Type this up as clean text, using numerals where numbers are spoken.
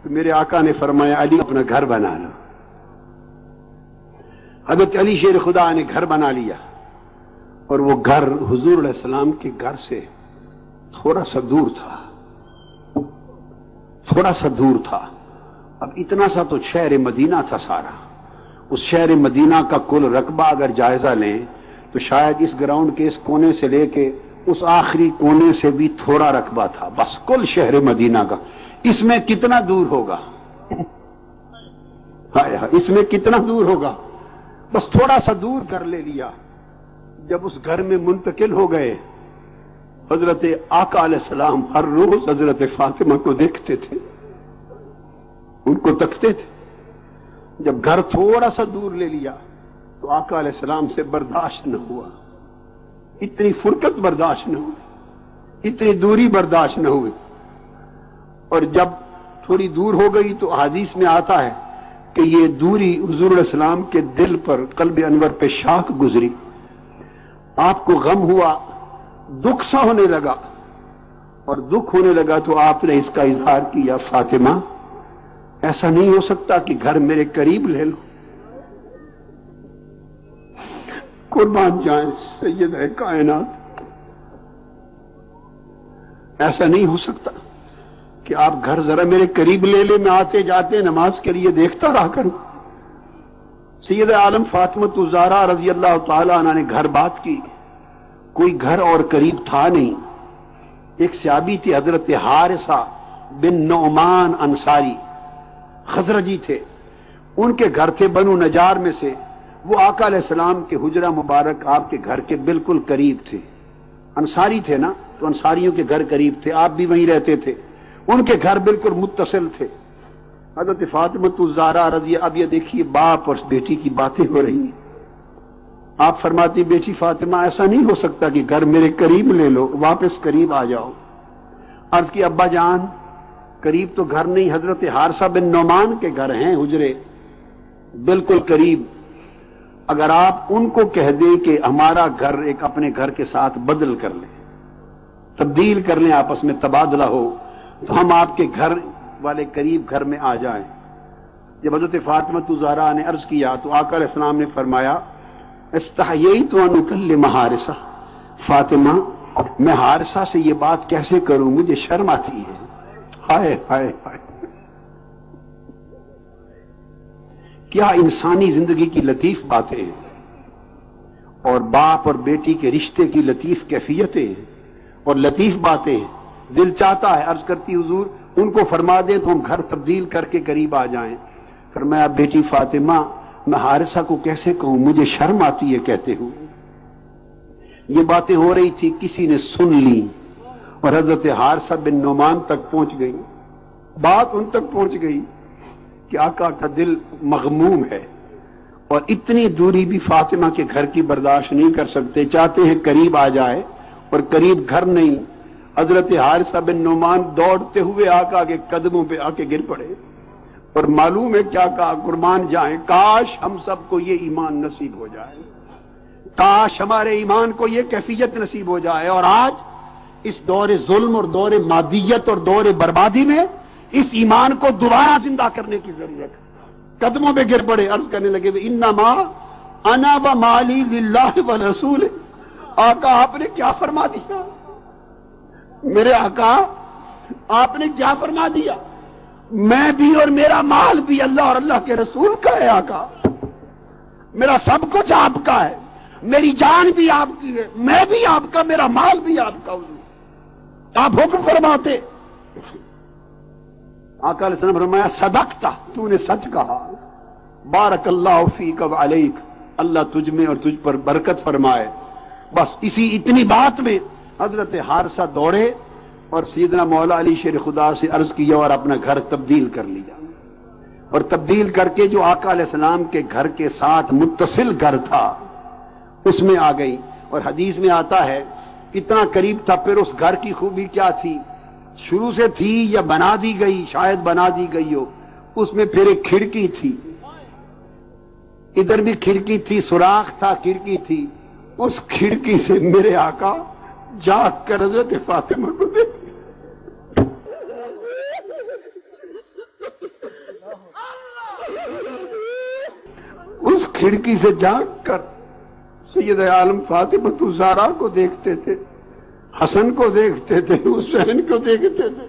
تو میرے آقا نے فرمایا علی اپنا گھر بنا لو۔ حضرت علی شیر خدا نے گھر بنا لیا، اور وہ گھر حضور علیہ السلام کے گھر سے تھوڑا سا دور تھا، تھوڑا سا دور تھا۔ اب اتنا سا تو شہر مدینہ تھا سارا، اس شہر مدینہ کا کل رقبہ اگر جائزہ لیں تو شاید اس گراؤنڈ کے اس کونے سے لے کے اس آخری کونے سے بھی تھوڑا رقبہ تھا، بس کل شہر مدینہ کا۔ اس میں کتنا دور ہوگا؟ اس میں کتنا دور ہوگا؟ بس تھوڑا سا دور کر لے لیا۔ جب اس گھر میں منتقل ہو گئے، حضرت آقا علیہ السلام ہر روز حضرت فاطمہ کو دیکھتے تھے، ان کو تکتے تھے۔ جب گھر تھوڑا سا دور لے لیا تو آقا علیہ السلام سے برداشت نہ ہوا، اتنی فرقت برداشت نہ ہوئی، اتنی دوری برداشت نہ ہوئی۔ اور جب تھوڑی دور ہو گئی تو حدیث میں آتا ہے کہ یہ دوری حضور علیہ السلام کے دل پر، قلب انور پہ شاخ گزری، آپ کو غم ہوا، دکھ سا ہونے لگا، اور دکھ ہونے لگا تو آپ نے اس کا اظہار کیا، فاطمہ ایسا نہیں ہو سکتا کہ گھر میرے قریب لے لو۔ قربان جائیں سید کائنات، ایسا نہیں ہو سکتا کہ آپ گھر ذرا میرے قریب لے لیں، میں آتے جاتے نماز کے لیے دیکھتا رہا کروں۔ سید عالم فاطمۃ الزہرا رضی اللہ تعالی عنہ نے گھر بات کی، کوئی گھر اور قریب تھا نہیں۔ ایک صحابی تھے حضرت حارثہ بن نعمان انصاری، خزرجی تھے، ان کے گھر تھے بنو نجار میں سے۔ وہ آقا علیہ السلام کے حجرہ مبارک آپ کے گھر کے بالکل قریب تھے، انصاری تھے نا، تو انصاریوں کے گھر قریب تھے، آپ بھی وہیں رہتے تھے، ان کے گھر بالکل متصل تھے۔ حضرت فاطمۃ الزہرا رضی، اب یہ دیکھیے باپ اور بیٹی کی باتیں ہو رہی ہیں۔ آپ فرماتی بیٹی فاطمہ ایسا نہیں ہو سکتا کہ گھر میرے قریب لے لو، واپس قریب آ جاؤ۔ عرض کی ابا جان قریب تو گھر نہیں، حضرت حارثہ بن نعمان کے گھر ہیں حجرے بالکل قریب۔ اگر آپ ان کو کہہ دیں کہ ہمارا گھر ایک اپنے گھر کے ساتھ بدل کر لیں، تبدیل کر لیں، آپس میں تبادلہ ہو، تو ہم آپ کے گھر والے قریب گھر میں آ جائیں۔ جب حضرت فاطمۃ الزہرا نے عرض کیا تو آقا علیہ السلام نے فرمایا استحییت ان اکلم حارثہ، فاطمہ میں حارثہ سے یہ بات کیسے کروں، مجھے شرم آتی ہے۔ ہائے ہائے ہائے، کیا انسانی زندگی کی لطیف باتیں ہیں، اور باپ اور بیٹی کے رشتے کی لطیف کیفیتیں ہیں اور لطیف باتیں ہیں۔ دل چاہتا ہے عرض کرتی حضور ان کو فرما دیں تو ہم گھر تبدیل کر کے قریب آ جائیں۔ فرمایا بیٹی فاطمہ میں حارثہ کو کیسے کہوں، مجھے شرم آتی ہے کہتے ہوئے۔ یہ باتیں ہو رہی تھی، کسی نے سن لی اور حضرت حارثہ بن نعمان تک پہنچ گئی، بات ان تک پہنچ گئی کہ آقا کا دل مغموم ہے، اور اتنی دوری بھی فاطمہ کے گھر کی برداشت نہیں کر سکتے، چاہتے ہیں قریب آ جائے اور قریب گھر نہیں۔ حضرت حارثہ بن نعمان دوڑتے ہوئے آقا کے قدموں پہ آ کے گر پڑے، اور معلوم ہے کیا کہا، قربان جائیں کاش ہم سب کو یہ ایمان نصیب ہو جائے، کاش ہمارے ایمان کو یہ کیفیت نصیب ہو جائے۔ اور آج اس دور ظلم اور دور مادیت اور دور بربادی میں اس ایمان کو دوبارہ زندہ کرنے کی ضرورت ہے۔ قدموں پہ گر پڑے، عرض کرنے لگے انما انا و مالی للہ والرسول۔ آقا آپ نے کیا فرما دیا، میرے آقا آپ نے کیا فرما دیا، میں بھی اور میرا مال بھی اللہ اور اللہ کے رسول کا ہے آقا، میرا سب کچھ آپ کا ہے، میری جان بھی آپ کی ہے، میں بھی آپ کا، میرا مال بھی آپ کا، آپ حکم فرماتے۔ آقا علیہ السلام فرمایا صدقتا، تو نے سچ کہا، بارک اللہ فیک و علیک، اللہ تجھ میں اور تجھ پر برکت فرمائے۔ بس اتنی بات میں حضرت حارثہ دوڑے اور سیدنا مولا علی شیر خدا سے عرض کیا اور اپنا گھر تبدیل کر لیا، اور تبدیل کر کے جو آقا علیہ السلام کے گھر کے ساتھ متصل گھر تھا اس میں آ گئی۔ اور حدیث میں آتا ہے کتنا قریب تھا، پھر اس گھر کی خوبی کیا تھی، شروع سے تھی یا بنا دی گئی، شاید بنا دی گئی ہو، اس میں پھر ایک کھڑکی تھی، ادھر بھی کھڑکی تھی، سوراخ تھا، کھڑکی تھی، اس کھڑکی سے میرے آقا جاگ کر حضرت فاطمہ کو دیکھ کھڑکی سے جھانک کر سید عالم فاطمہ الزہرا کو دیکھتے تھے، حسن کو دیکھتے تھے، حسین کو دیکھتے تھے،